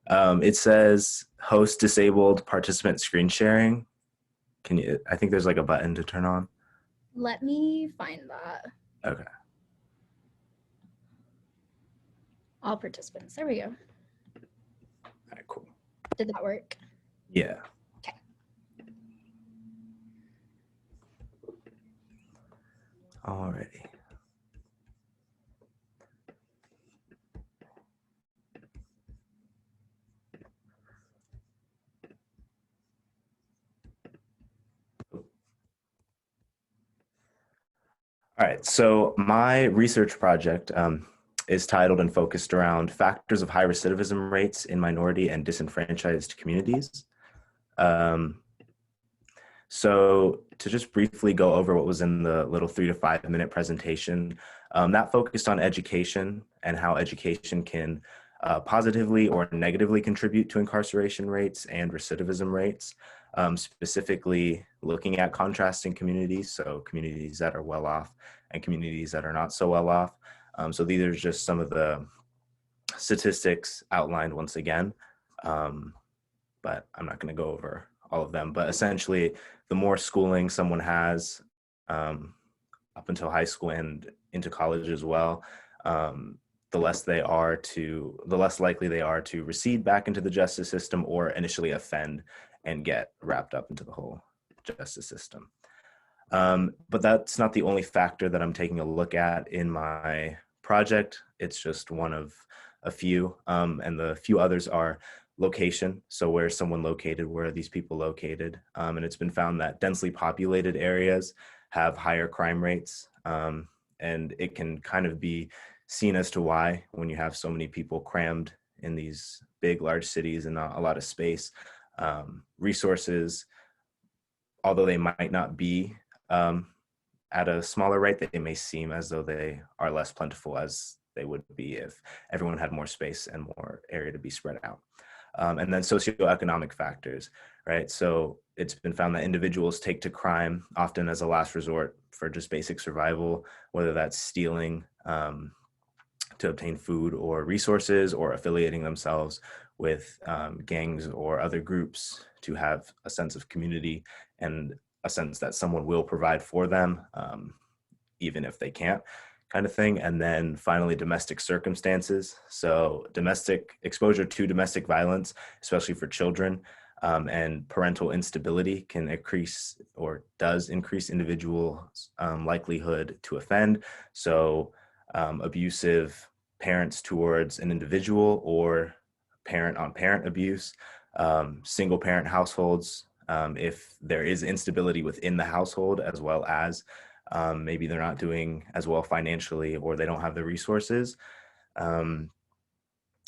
It says host disabled participant screen sharing. Can you, I think there's like a button to turn on. Let me find that. Okay. All participants. There we go. All right, cool. Did that work? Yeah. Okay. Alrighty. All right, so my research project is titled and focused around factors of high recidivism rates in minority and disenfranchised communities. Um, so to just briefly go over what was in the little 3 to 5 minute presentation, that focused on education and how education can positively or negatively contribute to incarceration rates and recidivism rates, specifically looking at contrasting communities, so communities that are well off and communities that are not so well off. So these are just some of the statistics outlined once again, but I'm not going to go over all of them. But essentially, the more schooling someone has um, up until high school and into college as well, um, the less likely they are to recede back into the justice system or initially offend and get wrapped up into the whole justice system. But that's not the only factor that I'm taking a look at in my project. It's just one of a few, and the few others are location. So where is someone located? Where are these people located? And it's been found that densely populated areas have higher crime rates. And it can kind of be seen as to why when you have so many people crammed in these big, large cities and not a lot of space. Resources, although they might not be um, at a smaller rate, they may seem as though they are less plentiful as they would be if everyone had more space and more area to be spread out. And then socioeconomic factors, right? So it's been found that individuals take to crime often as a last resort for just basic survival, whether that's stealing to obtain food or resources, or affiliating themselves with gangs or other groups to have a sense of community and a sense that someone will provide for them, even if they can't, kind of thing. And then finally, domestic circumstances. So domestic exposure to domestic violence, especially for children, and parental instability can increase or does increase individuals' likelihood to offend. So abusive parents towards an individual or parent on parent abuse, single parent households, if there is instability within the household, as well as maybe they're not doing as well financially or they don't have the resources, um,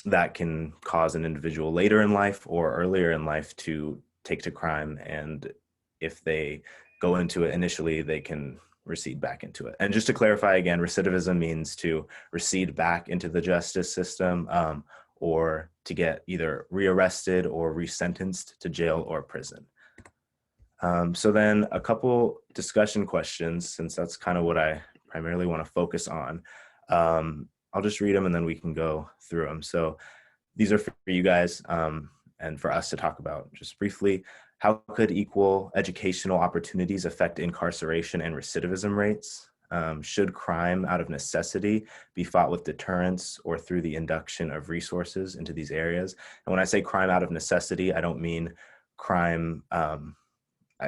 that can cause an individual later in life or earlier in life to take to crime. And if they go into it initially, they can recede back into it. And just to clarify again, recidivism means to recede back into the justice system, or to get either rearrested or resentenced to jail or prison. So then a couple discussion questions, since that's kind of what I primarily want to focus on. I'll just read them and then we can go through them. So these are for you guys, and for us to talk about just briefly. How could equal educational opportunities affect incarceration and recidivism rates? Should crime out of necessity be fought with deterrence or through the induction of resources into these areas? And when I say crime out of necessity, I don't mean crime,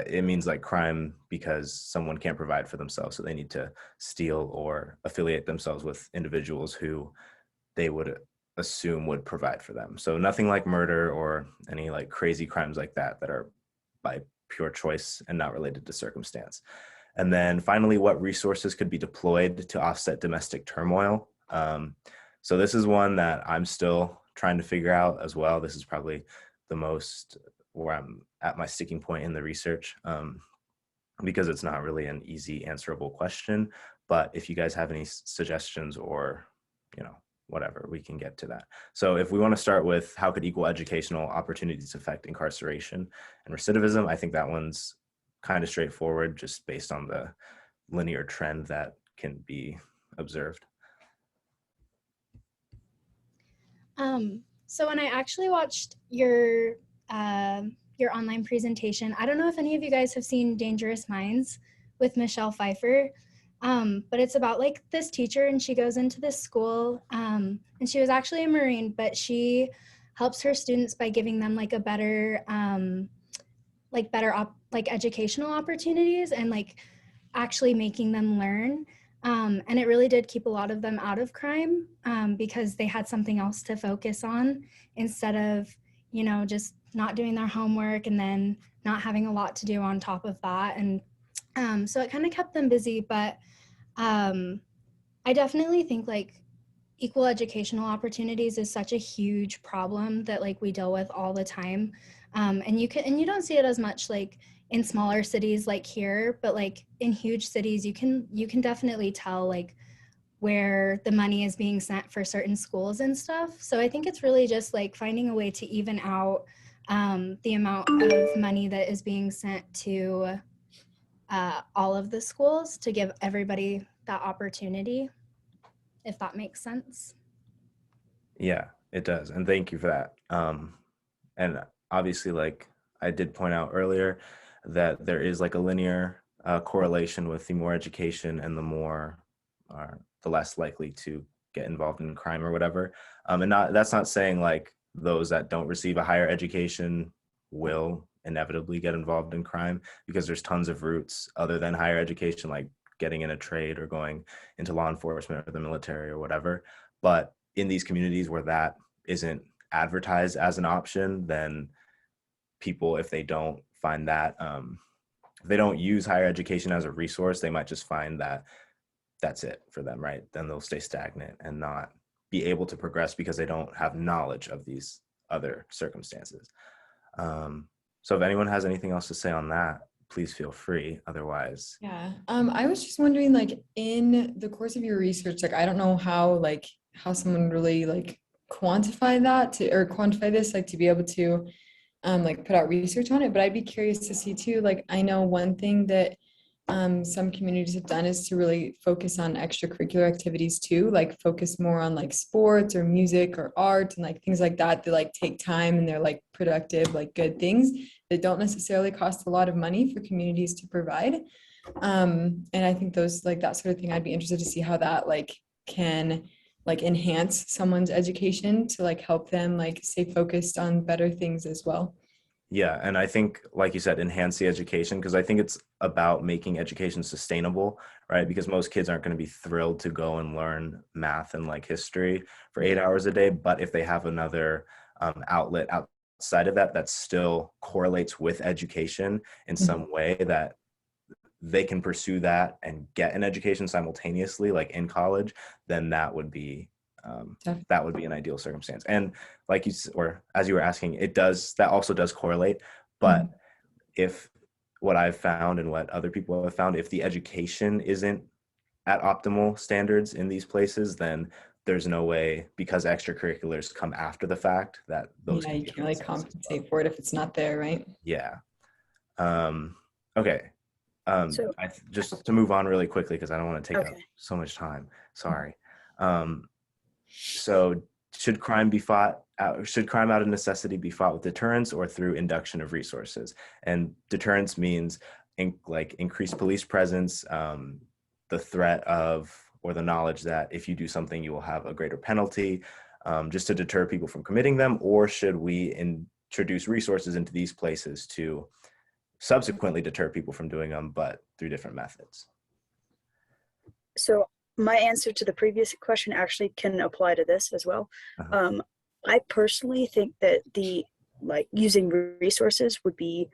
it means like crime because someone can't provide for themselves, so they need to steal or affiliate themselves with individuals who they would assume would provide for them. So nothing like murder or any like crazy crimes like that that are by pure choice and not related to circumstance. And then finally, what resources could be deployed to offset domestic turmoil? So this is one that I'm still trying to figure out as well. This is probably the most where I'm at my sticking point in the research, because it's not really an easy answerable question. But if you guys have any suggestions or, you know, whatever, we can get to that. So if we want to start with how could equal educational opportunities affect incarceration and recidivism, I think that one's kind of straightforward just based on the linear trend that can be observed. So when I actually watched your online presentation, I don't know if any of you guys have seen Dangerous Minds with Michelle Pfeiffer, but it's about like this teacher, and she goes into this school, and she was actually a Marine, but she helps her students by giving them like a better like educational opportunities, and like actually making them learn. And it really did keep a lot of them out of crime, because they had something else to focus on instead of, just not doing their homework and then not having a lot to do on top of that. And so it kind of kept them busy. But I definitely think like equal educational opportunities is such a huge problem that like we deal with all the time. And you don't see it as much like in smaller cities like here, but like in huge cities, you can definitely tell like where the money is being sent for certain schools and stuff. So I think it's really just like finding a way to even out the amount of money that is being sent to all of the schools to give everybody that opportunity, if that makes sense. Yeah, it does. And thank you for that. And obviously, like I did point out earlier, that there is like a linear correlation with the more education and the less likely to get involved in crime or whatever. And that's not saying like those that don't receive a higher education will inevitably get involved in crime, because there's tons of routes other than higher education, like getting in a trade or going into law enforcement or the military or whatever. But in these communities where that isn't advertised as an option, then people, if they don't find that, if they don't use higher education as a resource, they might just find that that's it for them, right? Then they'll stay stagnant and not be able to progress because they don't have knowledge of these other circumstances. So if anyone has anything else to say on that, please feel free. Otherwise, Yeah. I was just wondering, like, in the course of your research, like, I don't know how someone really like quantify that or quantify this, like to be able to like put out research on it. But I'd be curious to see too, like, I know one thing that some communities have done is to really focus on extracurricular activities too, like focus more on like sports or music or art and like things like that that like take time and they're like productive, like good things that don't necessarily cost a lot of money for communities to provide. And I think those like that sort of thing, I'd be interested to see how that like can like enhance someone's education to like help them like stay focused on better things as well. yeah. And I think, like you said, enhance the education, because I think it's about making education sustainable, right? Because most kids aren't going to be thrilled to go and learn math and like history for 8 hours a day. But if they have another outlet outside of that, that still correlates with education in some way, that they can pursue that and get an education simultaneously, like in college, then that would be an ideal circumstance. And like or as you were asking, that also does correlate. But if what I've found and what other people have found, if the education isn't at optimal standards in these places, then there's no way, because extracurriculars come after the fact, that those Yeah, you can't really compensate for it if it's not there, right? Yeah. Okay. So, Just to move on really quickly, because I don't want to take up okay. so much time. Sorry. So should crime out of necessity be fought with deterrence or through induction of resources? And deterrence means increased police presence, the threat of, or the knowledge that if you do something, you will have a greater penalty, just to deter people from committing them? Or should we introduce resources into these places to subsequently deter people from doing them, but through different methods? So my answer to the previous question actually can apply to this as well. I personally think that using resources would be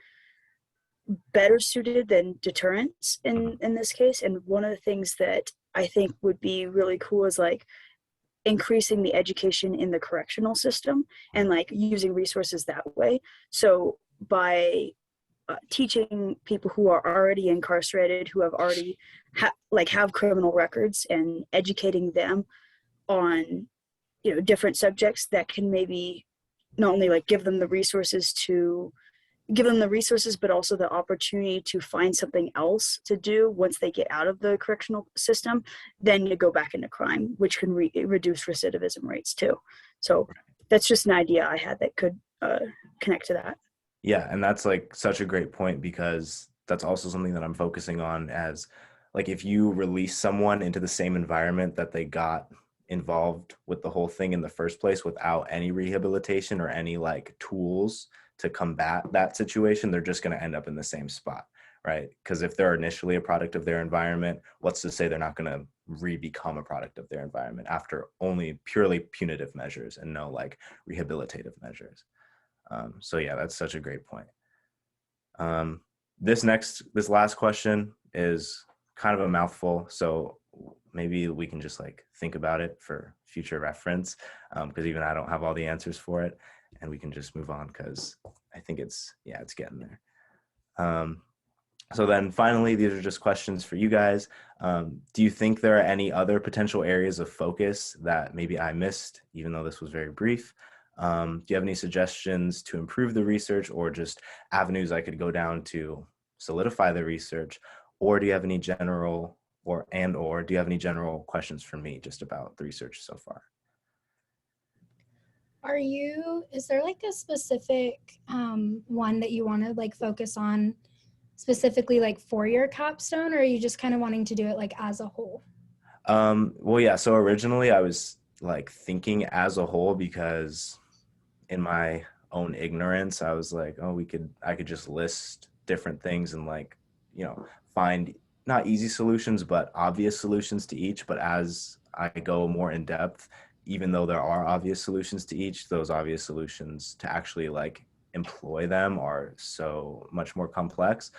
better suited than deterrence in this case. And one of the things that I think would be really cool is like increasing the education in the correctional system and like using resources that way. So by teaching people who are already incarcerated, who have already have criminal records, and educating them on different subjects that can maybe not only like give them the resources, but also the opportunity to find something else to do once they get out of the correctional system, then to go back into crime, which can reduce recidivism rates too. So that's just an idea I had that could connect to that. Yeah, and that's like such a great point because that's also something that I'm focusing on as like if you release someone into the same environment that they got involved with the whole thing in the first place without any rehabilitation or any like tools to combat that situation, they're just going to end up in the same spot, right? Because if they're initially a product of their environment, what's to say they're not going to re-become a product of their environment after only purely punitive measures and no like rehabilitative measures. So yeah, that's such a great point. This last question is kind of a mouthful, so maybe we can just like think about it for future reference, because even I don't have all the answers for it, and we can just move on because I think it's getting there. So then finally, these are just questions for you guys. Do you think there are any other potential areas of focus that maybe I missed, even though this was very brief? Do you have any suggestions to improve the research or just avenues I could go down to solidify the research? Or do you have any general or do you have any general questions for me just about the research so far? Is there like a specific one that you want to like focus on specifically like for your capstone, or are you just kind of wanting to do it like as a whole? Well, yeah, so originally I was like thinking as a whole because in my own ignorance, I was like, oh, I could just list different things and like, find not easy solutions, but obvious solutions to each. But as I go more in depth, even though there are obvious solutions to each, those obvious solutions to actually like employ them are so much more complex.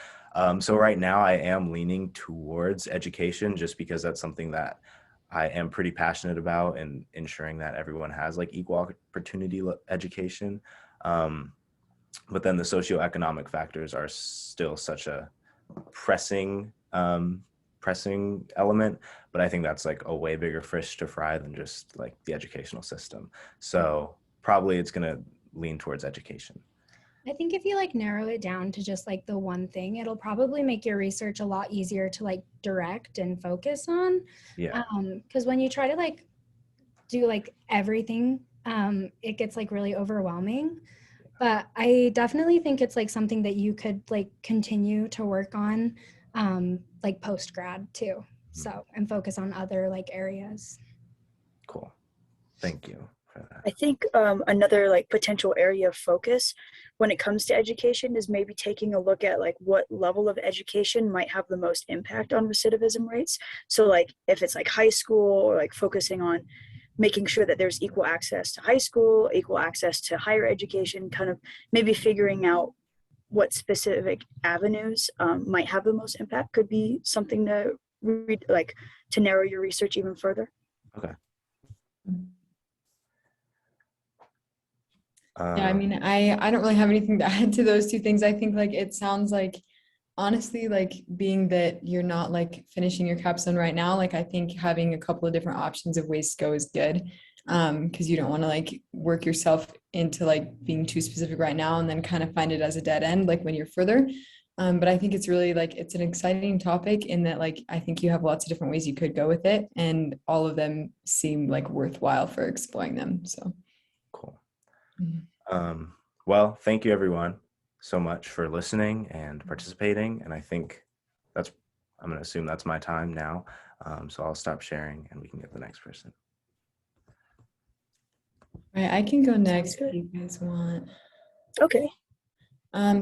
So right now I am leaning towards education just because that's something that I am pretty passionate about, and ensuring that everyone has like equal opportunity education. But then the socioeconomic factors are still such a pressing element, but I think that's like a way bigger fish to fry than just like the educational system. So probably it's going to lean towards education. I think if you like narrow it down to just like the one thing, it'll probably make your research a lot easier to like direct and focus on. Yeah. Because when you try to like do like everything, it gets like really overwhelming. But I definitely think it's like something that you could like continue to work on like post grad too. So, and focus on other like areas. Cool. Thank you for that. I think another like potential area of focus when it comes to education is maybe taking a look at like what level of education might have the most impact on recidivism rates. So like if it's like high school, or like focusing on making sure that there's equal access to high school, equal access to higher education, kind of maybe figuring out what specific avenues might have the most impact could be something to read, like to narrow your research even further. Okay. Yeah, I mean, I don't really have anything to add to those two things. I think like it sounds like honestly, like being that you're not like finishing your capstone right now, like I think having a couple of different options of ways to go is good. Because you don't want to like work yourself into like being too specific right now and then kind of find it as a dead end like when you're further. But I think it's really like it's an exciting topic in that like I think you have lots of different ways you could go with it, and all of them seem like worthwhile for exploring them. So cool. Mm-hmm. Well, thank you everyone so much for listening and participating. And I think I'm going to assume that's my time now. So I'll stop sharing and we can get the next person. Right, I can go next if you guys want. Okay.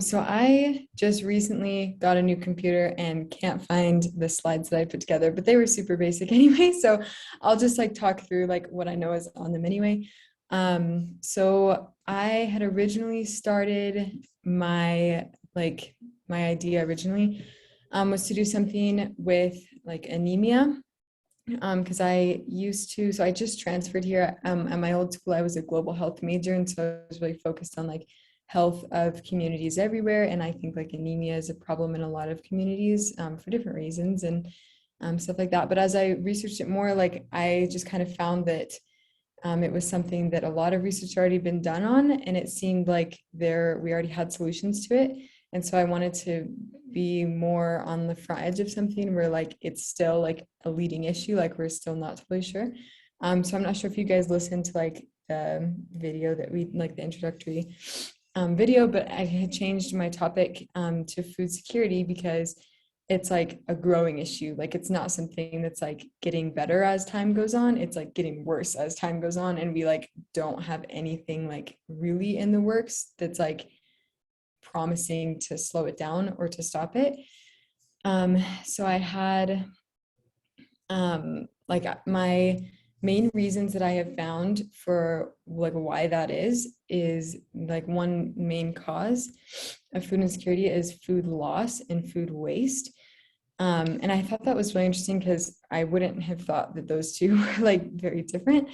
So I just recently got a new computer and can't find the slides that I put together, but they were super basic anyway. So I'll just like talk through like what I know is on them anyway. So I had originally started my idea originally was to do something with like anemia. Because I just transferred here. At my old school, I was a global health major, and so I was really focused on like health of communities everywhere. And I think like anemia is a problem in a lot of communities for different reasons and stuff like that. But as I researched it more, like I just kind of found that it was something that a lot of research had already been done on, and it seemed like we already had solutions to it. And so I wanted to be more on the front edge of something where like it's still like a leading issue, like we're still not totally sure. So I'm not sure if you guys listened to like the video that we like, the introductory video, but I had changed my topic to food security because it's like a growing issue. Like it's not something that's like getting better as time goes on. It's like getting worse as time goes on. And we like don't have anything like really in the works that's like promising to slow it down or to stop it. So I had like my main reasons that I have found for like why that is like one main cause of food insecurity is food loss and food waste. And I thought that was really interesting because I wouldn't have thought that those two were like very different.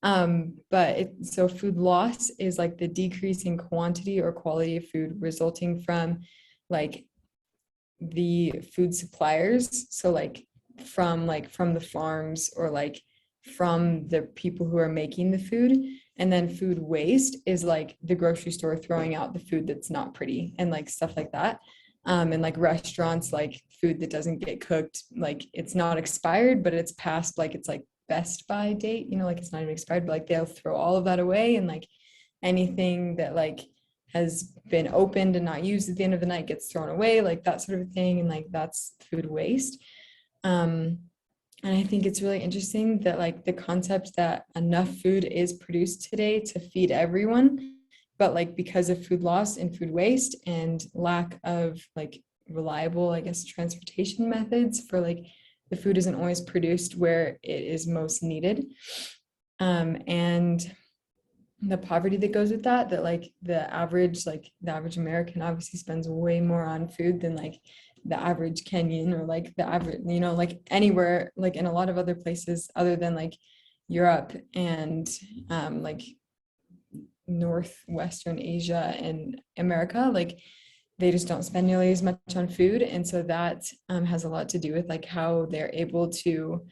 So food loss is like the decrease in quantity or quality of food resulting from like the food suppliers. So like from the farms or like from the people who are making the food. And then food waste is like the grocery store throwing out the food that's not pretty and like stuff like that. And like restaurants, like food that doesn't get cooked, like it's not expired, but it's past like it's like best by date, you know, like it's not even expired, but like they'll throw all of that away. And like anything that like has been opened and not used at the end of the night gets thrown away, like that sort of thing. And like that's food waste. And I think it's really interesting that like the concept that enough food is produced today to feed everyone, but like because of food loss and food waste and lack of like reliable, I guess, transportation methods for like the food isn't always produced where it is most needed. And the poverty that goes with that like the average American obviously spends way more on food than like the average Kenyan or like the average, you know, like anywhere, like in a lot of other places other than like Europe and like Northwestern Asia and America, like they just don't spend nearly as much on food. And so that has a lot to do with like how they're able to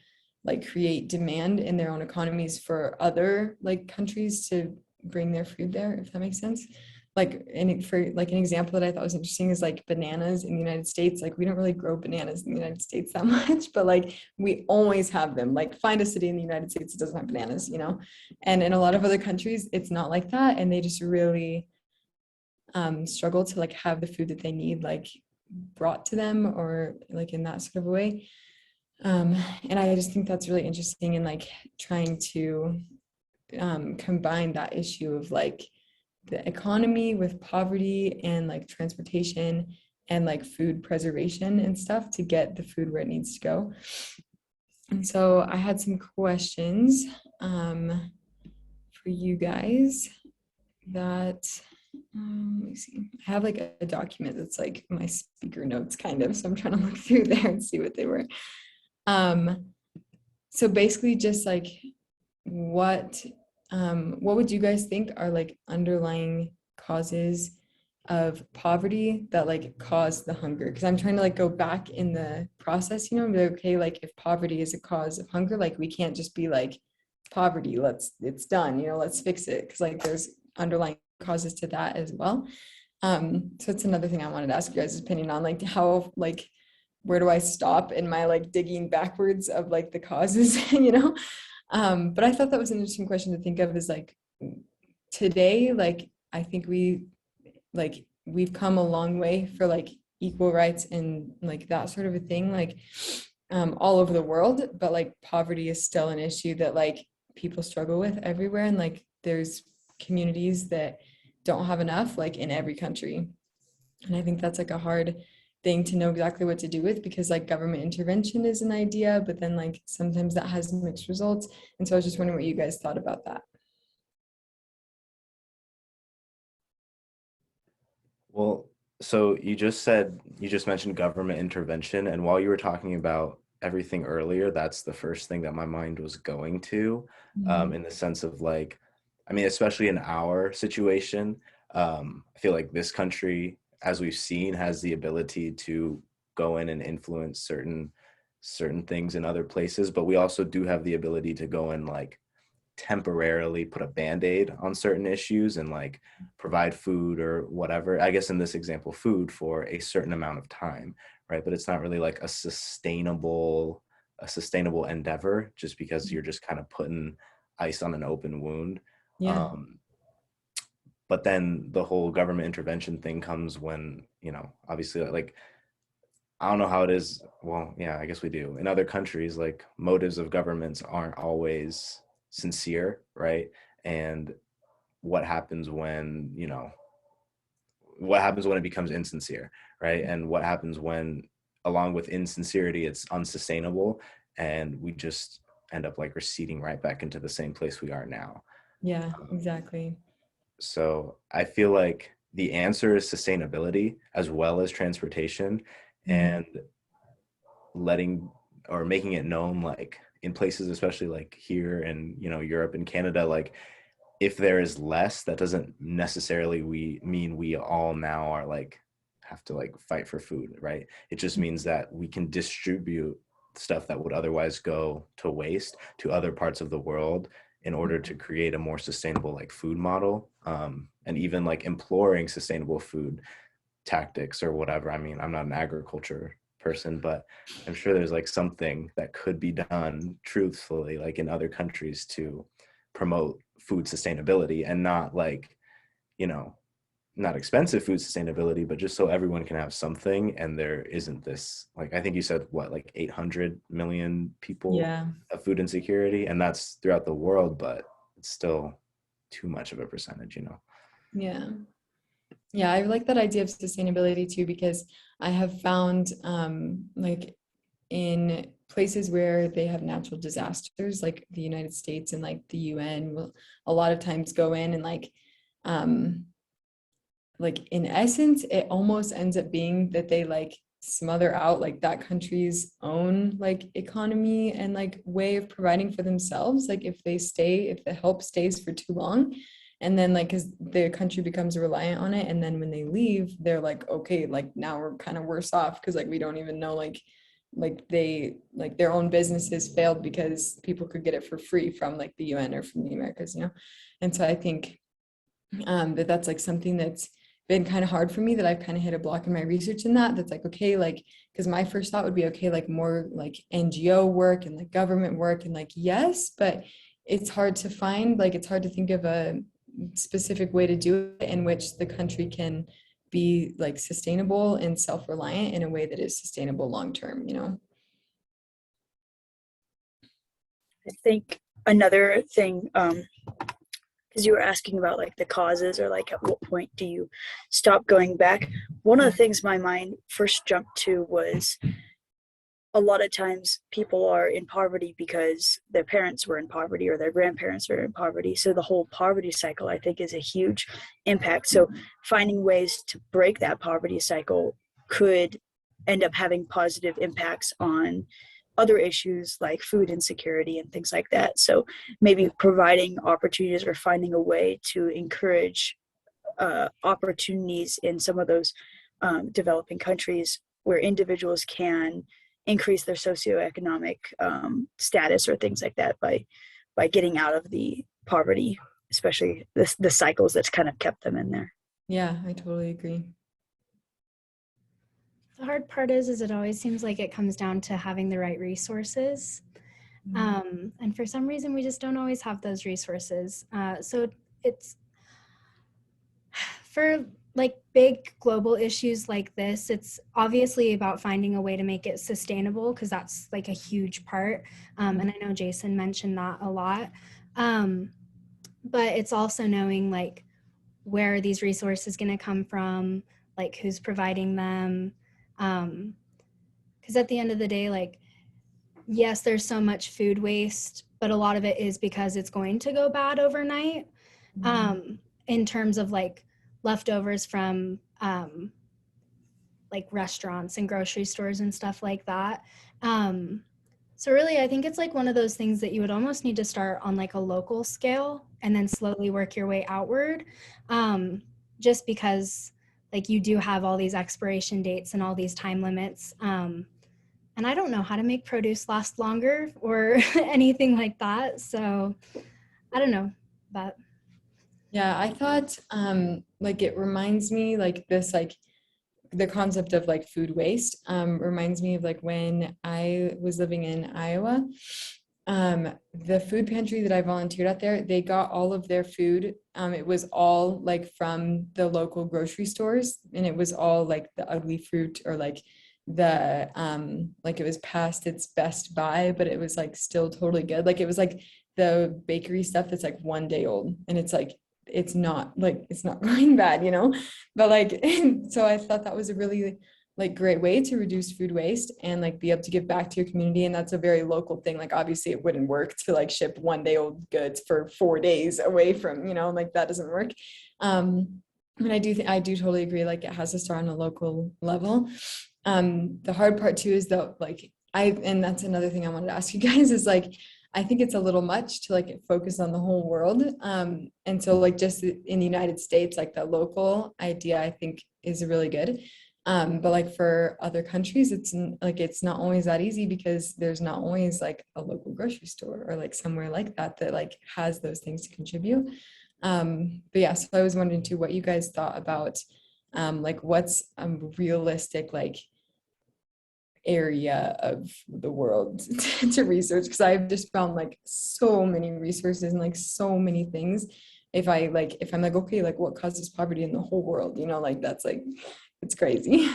like create demand in their own economies for other like countries to bring their food there, if that makes sense. Like, and for like an example that I thought was interesting is like bananas in the United States. Like we don't really grow bananas in the United States that much, but like we always have them. Like find a city in the United States that doesn't have bananas, you know? And in a lot of other countries, it's not like that. And they just really struggle to like have the food that they need like brought to them or like in that sort of a way. And I just think that's really interesting in like trying to combine that issue of like the economy with poverty and like transportation and like food preservation and stuff to get the food where it needs to go. And so I had some questions for you guys that let me see. I have like a document that's like my speaker notes kind of, so I'm trying to look through there and see what they were. So basically just like what would you guys think are like underlying causes of poverty that like cause the hunger? Because I'm trying to like go back in the process, you know, and be like, okay, like if poverty is a cause of hunger, like we can't just be like poverty, it's done, you know, let's fix it, because like there's underlying causes to that as well. So it's another thing I wanted to ask you guys' opinion on, like how like where do I stop in my like digging backwards of like the causes, you know? But I thought that was an interesting question to think of, is like today, like I think we've come a long way for like equal rights and like that sort of a thing, like all over the world, but like poverty is still an issue that like people struggle with everywhere, and like there's communities that don't have enough like in every country. And I think that's like a hard thing to know exactly what to do with, because like government intervention is an idea, but then like sometimes that has mixed results. And so I was just wondering what you guys thought about that. Well, so you just mentioned government intervention, and while you were talking about everything earlier, that's the first thing that my mind was going to, in the sense of like, I mean, especially in our situation, I feel like this country, as we've seen, has the ability to go in and influence certain things in other places, but we also do have the ability to go and like temporarily put a band-aid on certain issues and like provide food or whatever, I guess in this example food, for a certain amount of time, right? But it's not really like a sustainable endeavor, just because you're just kind of putting ice on an open wound. Yeah. But then the whole government intervention thing comes when, obviously, like, I don't know how it is. Well, yeah, I guess we do. In other countries, like, motives of governments aren't always sincere, right? And what happens when, what happens when it becomes insincere, right? And what happens when, along with insincerity, it's unsustainable, and we just end up like receding right back into the same place we are now. Yeah, exactly. So I feel like the answer is sustainability as well as transportation, and letting or making it known, like in places, especially like here in, Europe and Canada, like if there is less, that doesn't necessarily mean we all now are like have to like fight for food, right? It just means that we can distribute stuff that would otherwise go to waste to other parts of the world in order to create a more sustainable like food model, and even like imploring sustainable food tactics or whatever. I mean, I'm not an agriculture person, but I'm sure there's like something that could be done truthfully, like in other countries, to promote food sustainability, and not like, you know, not expensive food sustainability, but just so everyone can have something and there isn't this, like, I think you said what, like 800 million people Yeah. have food insecurity, and that's throughout the world, but it's still too much of a percentage, Yeah. Yeah, I like that idea of sustainability too, because I have found like in places where they have natural disasters, like the United States and like the UN will a lot of times go in and um like in essence, it almost ends up being that they like smother out like that country's own like economy and like way of providing for themselves. Like if the help stays for too long, and then like because the country becomes reliant on it, and then when they leave, they're like, okay, like now we're kind of worse off because like we don't even know like they like their own businesses failed because people could get it for free from like the UN or from the Americas, And so I think that's like something that's been kind of hard for me, that I've kind of hit a block in my research in that's like, okay, like, because my first thought would be, okay, like more like NGO work and like government work, and like, yes, but it's hard to find, like, it's hard to think of a specific way to do it in which the country can be like sustainable and self-reliant in a way that is sustainable long term, I think another thing, because you were asking about like the causes or like at what point do you stop going back. One of the things my mind first jumped to was a lot of times people are in poverty because their parents were in poverty or their grandparents are in poverty. So the whole poverty cycle, I think, is a huge impact. So finding ways to break that poverty cycle could end up having positive impacts on other issues like food insecurity and things like that. So maybe providing opportunities or finding a way to encourage opportunities in some of those developing countries where individuals can increase their socioeconomic status or things like that by getting out of the poverty, especially the cycles that's kind of kept them in there. Yeah, I totally agree. The hard part is it always seems like it comes down to having the right resources. And for some reason, we just don't always have those resources. So it's for like big global issues like this, it's obviously about finding a way to make it sustainable, because that's like a huge part. And I know Jason mentioned that a lot. But it's also knowing like where are these resources going to come from, like who's providing them. Because at the end of the day, like, yes, there's so much food waste, but a lot of it is because it's going to go bad overnight. In terms of like leftovers from like restaurants and grocery stores and stuff like that. So really, I think it's like one of those things that you would almost need to start on like a local scale and then slowly work your way outward. Just because like you do have all these expiration dates and all these time limits. And I don't know how to make produce last longer or anything like that. So I don't know, but. Yeah, I thought like it reminds me like this, like the concept of like food waste reminds me of like when I was living in Iowa, The food pantry that I volunteered at there, they got all of their food. It was all like from the local grocery stores, and it was all like the ugly fruit, or like the like it was past its best buy, but it was like still totally good. Like it was like the bakery stuff that's like 1 day old, and it's like it's not going bad, but like so I thought that was a really like great way to reduce food waste and like be able to give back to your community. And that's a very local thing. Like obviously it wouldn't work to like ship 1 day old goods for 4 days away from, like that doesn't work. And I do totally agree, like it has to start on a local level. The hard part too is that like and that's another thing I wanted to ask you guys is like I think it's a little much to like focus on the whole world. And so like just in the United States, like the local idea I think is really good. But like for other countries, it's not always that easy because there's not always like a local grocery store or like somewhere like that like has those things to contribute. But yeah, so I was wondering too what you guys thought about like what's a realistic like area of the world to research, because I've just found like so many resources and like so many things. If I'm like okay, like what causes poverty in the whole world, like that's like it's crazy.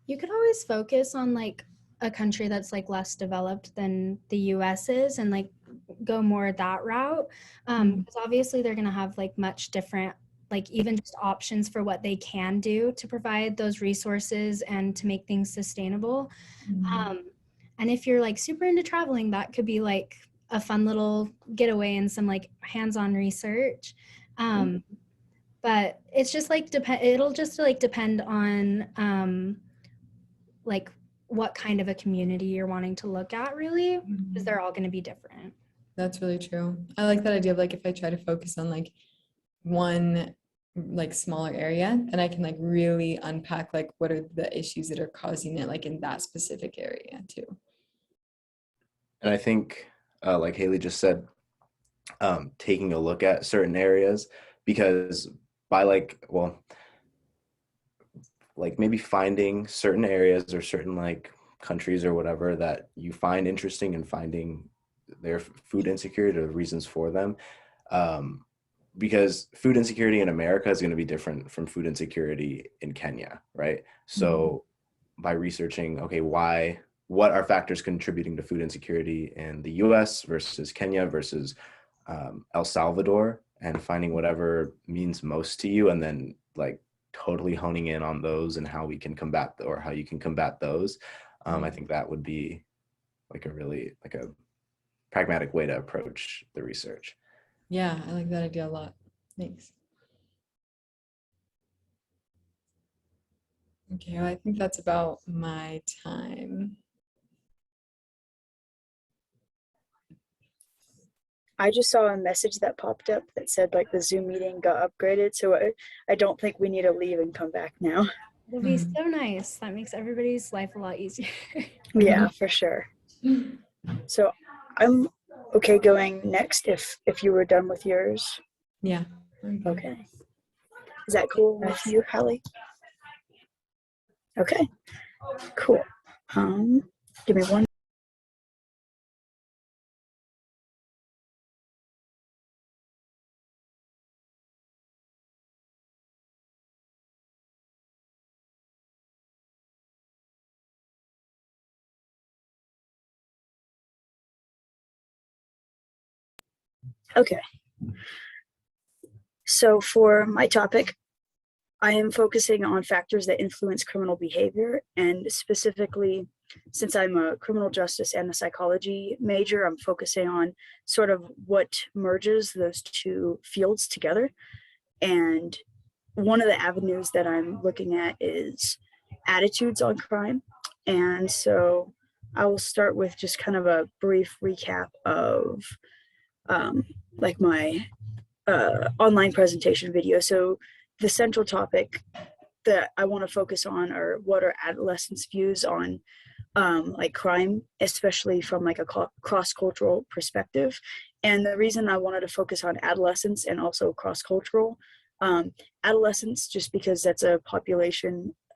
You could always focus on like a country that's like less developed than the US is and like go more that route. Because obviously they're going to have like much different, like even just options for what they can do to provide those resources and to make things sustainable. And if you're like super into traveling, that could be like a fun little getaway and some like hands-on research. But it's just like it'll just like depend on like what kind of a community you're wanting to look at, really, because they're all going to be different. That's really true. I like that idea of like if I try to focus on like one like smaller area, then I can like really unpack like what are the issues that are causing it like in that specific area too. And I think like Haley just said, taking a look at certain areas, because by like maybe finding certain areas or certain like countries or whatever that you find interesting and finding their food insecurity or the reasons for them. Because food insecurity in America is going to be different from food insecurity in Kenya, right? So by researching, okay, what are factors contributing to food insecurity in the US versus Kenya versus El Salvador, and finding whatever means most to you, and then like totally honing in on those and how we can combat or how you can combat those. I think that would be like a really like a pragmatic way to approach the research. Yeah, I like that idea a lot. Thanks. Okay, well, I think that's about my time. I just saw a message that popped up that said like the Zoom meeting got upgraded, so I don't think we need to leave and come back now. It'll be so nice. That makes everybody's life a lot easier. Yeah, for sure. So I'm okay going next if you were done with yours. Yeah. Okay. Is that cool with you, Hallie? Okay. Cool. Give me one. Okay. So for my topic, I am focusing on factors that influence criminal behavior, and specifically, since I'm a criminal justice and a psychology major, I'm focusing on sort of what merges those two fields together. And one of the avenues that I'm looking at is attitudes on crime. And so I will start with just kind of a brief recap of like my online presentation video. So the central topic that I want to focus on are what are adolescents' views on like crime, especially from like a cross-cultural perspective. And the reason I wanted to focus on adolescents and also cross-cultural adolescents, just because that's a population